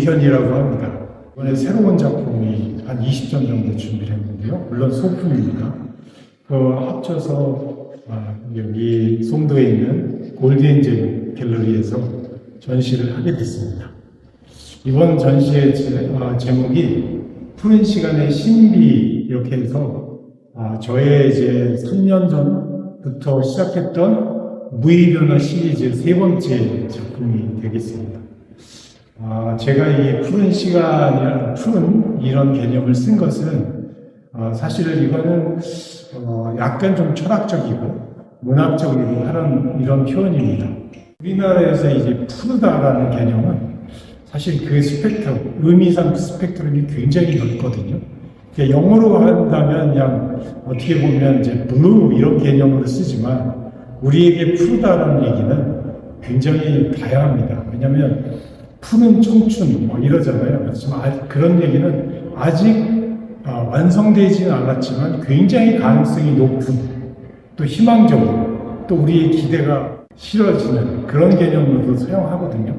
의현이라고 합니다. 이번에 새로운 작품이 한 20점 정도 준비를 했는데요. 물론 소품입니다. 합쳐서 여기 송도에 있는 골드엔젤 갤러리에서 전시를 하게 됐습니다. 이번 전시의 제목이 푸른 시간의 신비, 이렇게 해서 저의 이제 3년 전부터 시작했던 무의변화 시리즈 세 번째 작품이 되겠습니다. 제가 이 푸른 시간이라는 푸른 이런 개념을 쓴 것은 사실 이거는 약간 좀 철학적이고 문학적이고 하는 이런 표현입니다. 우리나라에서 이제 푸르다라는 개념은 사실 그 스펙트럼, 의미상 스펙트럼이 굉장히 넓거든요. 영어로 한다면 그냥 어떻게 보면 이제 블루 이런 개념으로 쓰지만 우리에게 푸르다라는 얘기는 굉장히 다양합니다. 왜냐하면 푸른 청춘 뭐 이러잖아요. 그렇지만 그런 얘기는 아직 완성되지는 않았지만 굉장히 가능성이 높은, 또 희망적으로, 또 우리의 기대가 실어지는 그런 개념으로도 사용하거든요.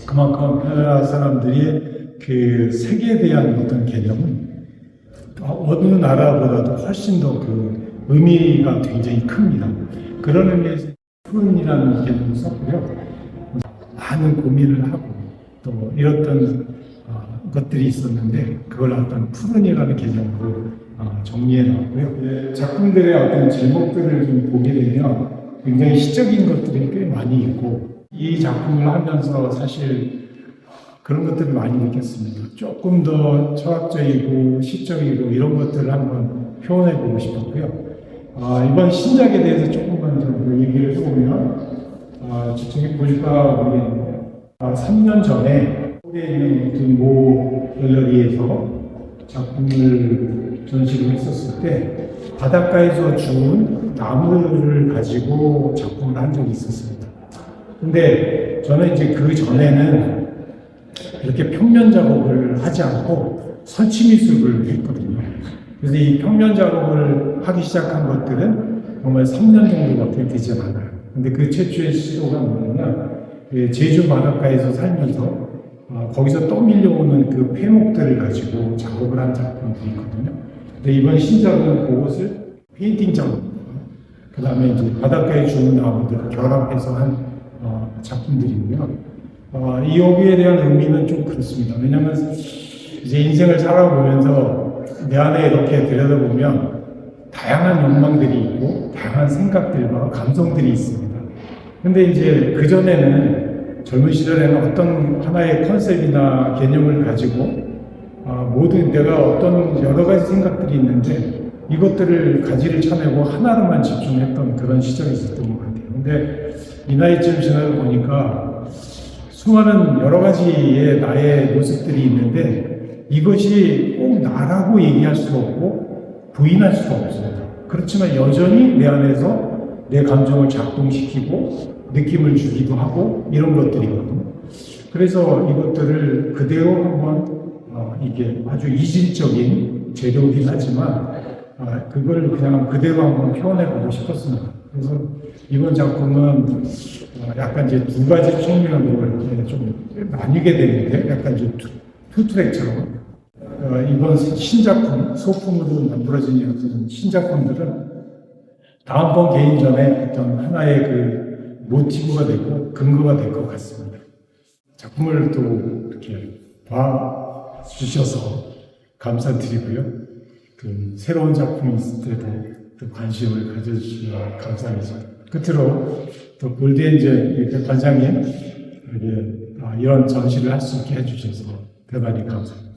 그만큼 우리나라 사람들이 그 세계에 대한 어떤 개념은 어느 나라보다도 훨씬 더 그 의미가 굉장히 큽니다. 그런 의미에서 푸른이라는 개념을 썼고요. 많은 고민을 하고 또 이랬던 것들이 있었는데 그걸 어떤 푸른이라는 개념으로 정리해 놨고요. 작품들의 어떤 제목들을 좀 보게 되면 굉장히 시적인 것들이 꽤 많이 있고, 이 작품을 하면서 사실 그런 것들을 많이 느꼈습니다. 조금 더 철학적이고 시적이고 이런 것들을 한번 표현해 보고 싶었고요. 이번 신작에 대해서 조금만 좀 얘기를 해보면, 저쪽에 보니까 우리 3년 전에 서울에 있는 무슨 모 갤러리에서 작품을 전시를 했었을 때 바닷가에서 주운 나무를 가지고 작품을 한 적이 있었습니다. 근데 저는 이제 그 전에는 이렇게 평면 작업을 하지 않고 설치 미술을 했거든요. 그래서 이 평면 작업을 하기 시작한 것들은 정말 3년 정도밖에 되지 않아요. 근데 그 최초의 시도가 뭐냐면, 제주 바닷가에서 살면서 거기서 떠밀려오는 그 폐목들을 가지고 작업을 한 작품들이 있거든요. 근데 이번 신작은 그것을 페인팅 작업입니다. 그 다음에 이제 바닷가에 주는 나무들을 결합해서 한 작품들이고요. 이 여기에 대한 의미는 좀 그렇습니다. 왜냐하면 이제 인생을 살아보면서 내 안에 이렇게 들여다보면 다양한 욕망들이 있고 다양한 생각들과 감성들이 있습니다. 근데 이제 그전에는 젊은 시절에는 어떤 하나의 컨셉이나 개념을 가지고 모든 내가 어떤 여러 가지 생각들이 있는데 이것들을 가지를 쳐내고 하나로만 집중했던 그런 시절이 있었던 것 같아요. 근데 이 나이쯤 지나다 보니까 수많은 여러 가지의 나의 모습들이 있는데 이것이 꼭 나라고 얘기할 수도 없고 부인할 수도 없습니다. 그렇지만 여전히 내 안에서 내 감정을 작동시키고 느낌을 주기도 하고 이런 것들이거든요. 그래서 이것들을 그대로 한번 이게 아주 이질적인 재료이긴 하지만 그걸 그냥 그대로 한번 표현해 보고 싶었습니다. 그래서 이번 작품은 약간 이제 두 가지 측면으로 이렇게 좀 나뉘게 되는데 약간 이제 투트랙처럼 이번 신작품, 소품으로 만들어진 어떤 신작품들은 다음번 개인전에 어떤 하나의 그 모티브가 되고 근거가 될 것 같습니다. 작품을 또 이렇게 봐주셔서 감사드리고요. 그 새로운 작품이 있을 때도 또 관심을 가져주시면 감사하겠습니다. 끝으로 또 골드엔젤 관장님 이런 전시를 할 수 있게 해주셔서 대단히 감사합니다.